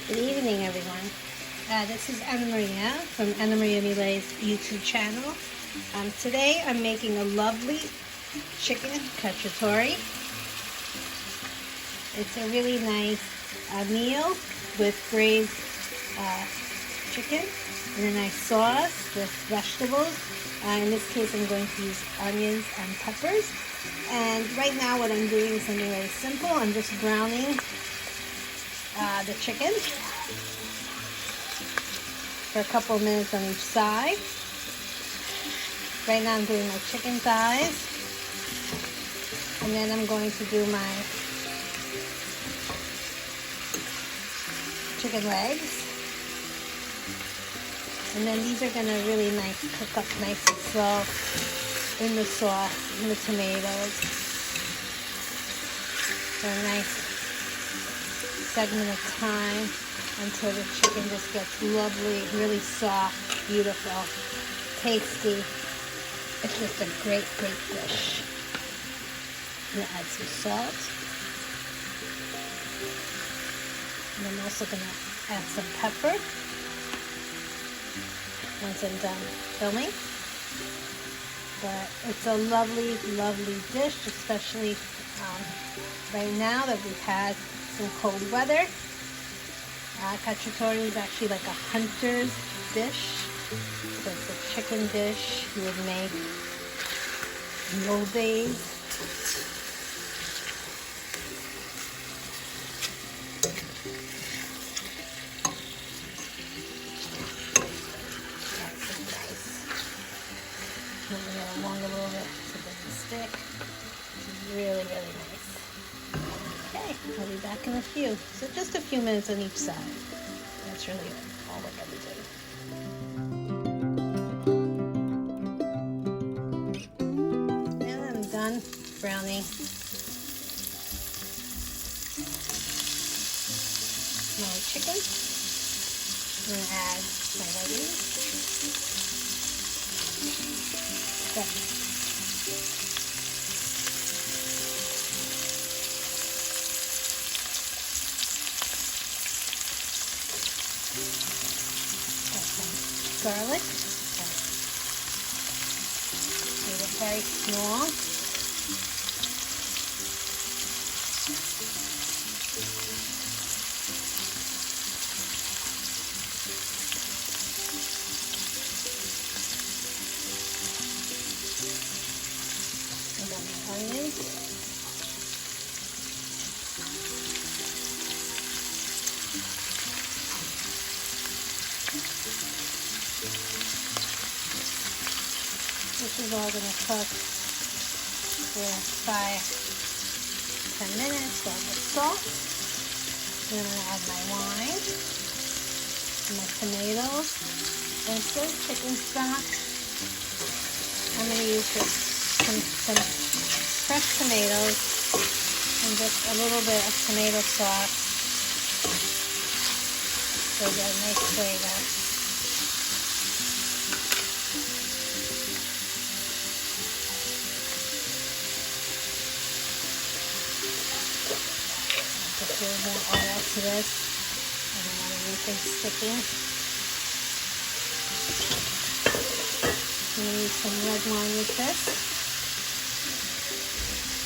Good evening, everyone. This is Anna Maria from Anna Maria Mile's YouTube channel. Today I'm making a lovely chicken cacciatore. It's a really nice meal with braised chicken and a nice sauce with vegetables. In this case, I'm going to use onions and peppers. And right now what I'm doing is something very simple. I'm just browning the chicken for a couple of minutes on each side. Right now I'm doing my chicken thighs, and then I'm going to do my chicken legs, and then these are going to really cook up nice and slow in the sauce, in the tomatoes, for a nice segment of time until the chicken just gets lovely, really soft, beautiful, tasty. It's just a great, great dish. I'm going to add some salt. And I'm also going to add some pepper once I'm done filming. But it's a lovely, lovely dish, especially right now that we've had some cold weather. Cacciatore is actually like a hunter's dish. So it's a chicken dish you would make in the old days. That's some nice. Moving it along a little bit so it doesn't stick. It's really, really nice. Okay, I'll be back in a few. So just a few minutes on each side. That's really all we're going to do. And I'm done browning my chicken. I'm going to add my leggings. Garlic. Made it very small. I got my onions. This is all going to cook for 5-10 minutes while it's soft. Then I'm going to add my wine, my tomatoes, and still chicken stock. I'm going to use some fresh tomatoes and just a little bit of tomato sauce so get a nice flavor. A little more oil to this. I don't want anything sticking. I'm going to use some red wine with this.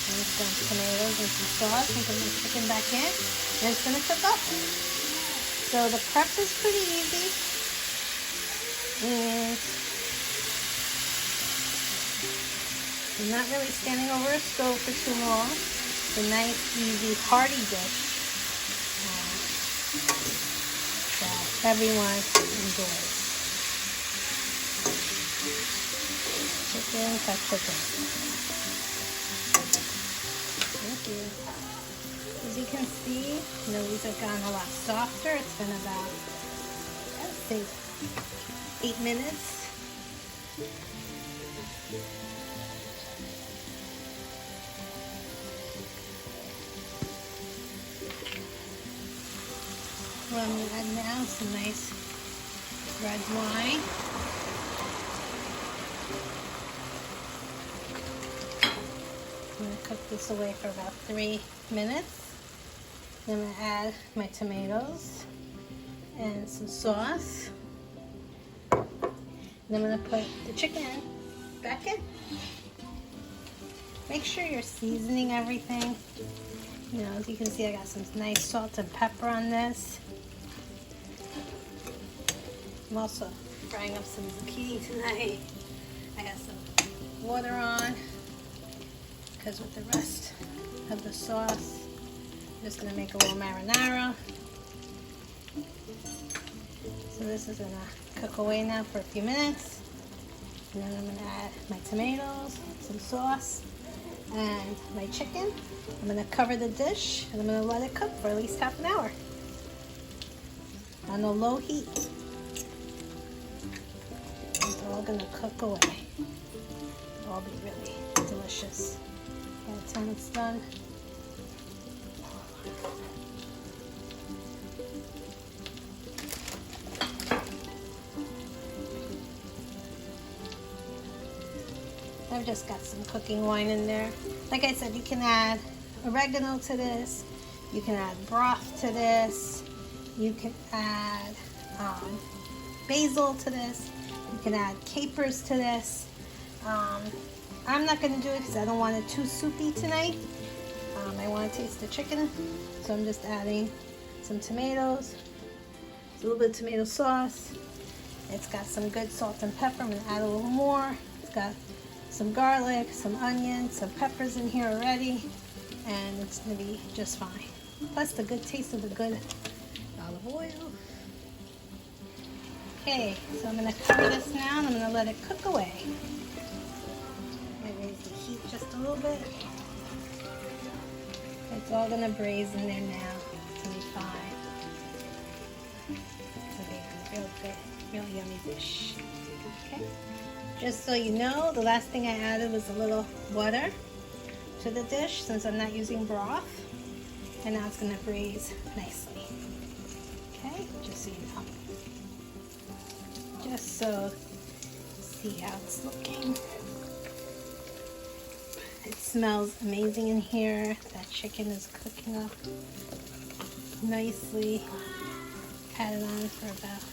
And some tomatoes and some sauce, and put my chicken back in. And it's going to cook up. So the prep is pretty easy. And I'm not really standing over a stove for too long. It's a nice, easy, hearty dish that everyone enjoys. Chicken cacciatore. Thank you. As you can see, these have gotten a lot softer. It's been about, I'd say, 8 minutes. Well, I'm going to add now some nice red wine. I'm going to cook this away for about 3 minutes. Then I'm going to add my tomatoes. and some sauce. And I'm going to put the chicken back in. Make sure you're seasoning everything. You know, as you can see, I got some nice salt and pepper on this. I'm also frying up some zucchini tonight. I got some water on because with the rest of the sauce, I'm just gonna make a little marinara. So this is gonna cook away now for a few minutes. And then I'm gonna add my tomatoes, some sauce, and my chicken. I'm gonna cover the dish and I'm gonna let it cook for at least half an hour on a low heat. It's all gonna cook away. It'll all be really delicious by the time it's done. I've just got some cooking wine in there. Like I said, you can add oregano to this. You can add broth to this. You can add basil to this. You can add capers to this. I'm not going to do it because I don't want it too soupy tonight. I want to taste the chicken. So I'm just adding some tomatoes. A little bit of tomato sauce. It's got some good salt and pepper. I'm going to add a little more. It's got some garlic, some onions, some peppers in here already, and it's going to be just fine. Plus the good taste of the good olive oil. Okay, so I'm going to cover this now and I'm going to let it cook away. I raise the heat just a little bit. It's all going to braise in there now. It's going to be fine. It's going to be a real good, real yummy dish. Okay. Just so you know, the last thing I added was a little butter to the dish since I'm not using broth. And now it's going to braise nicely. Okay, just so you know. Just so see how it's looking. It smells amazing in here. That chicken is cooking up nicely. Had it on for about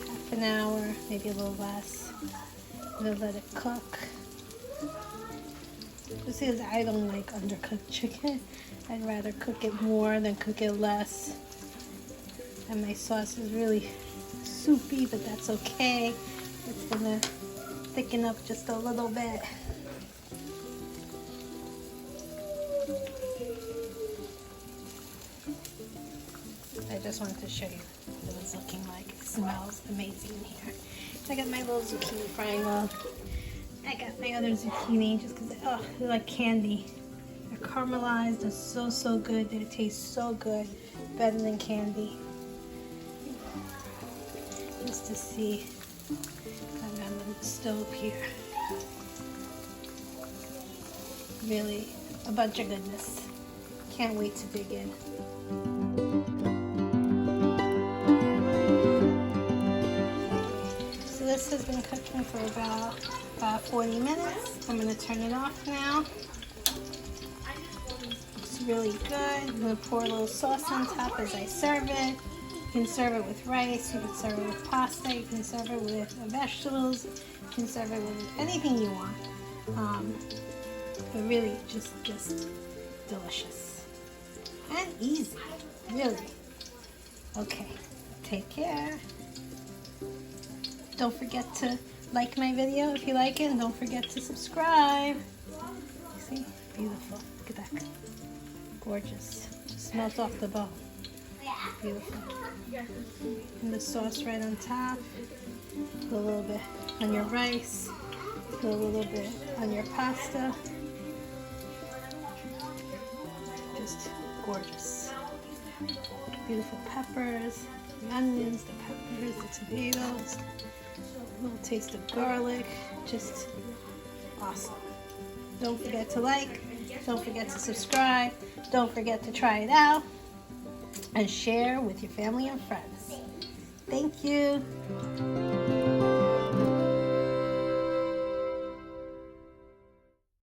half an hour, maybe a little less. I'm gonna let it cook. Just because I don't like undercooked chicken. I'd rather cook it more than cook it less. And my sauce is really soupy, but that's okay. It's gonna thicken up just a little bit. I just wanted to show you what it's looking like. It smells amazing in here. I got my little zucchini frying up. I got my other zucchini just because they're like candy. They're caramelized. They're so good. They taste so good. Better than candy. Just to see. I've got them on the stove here. Really a bunch of goodness. Can't wait to dig in. This has been cooking for about 40 minutes. I'm going to turn it off now. It's really good. I'm going to pour a little sauce on top as I serve it. You can serve it with rice. You can serve it with pasta. You can serve it with vegetables. You can serve it with anything you want. But really just delicious. And easy. Really. Okay. Take care. Don't forget to like my video if you like it, and don't forget to subscribe. See? Beautiful. Look at that. Gorgeous. Just melt off the bone. Beautiful. And the sauce right on top. Put a little bit on your rice. Put a little bit on your pasta. Just gorgeous. Beautiful peppers, the onions, the peppers, the tomatoes. A little taste of garlic, just awesome. Don't forget to like, don't forget to subscribe, don't forget to try it out, and share with your family and friends. Thank you.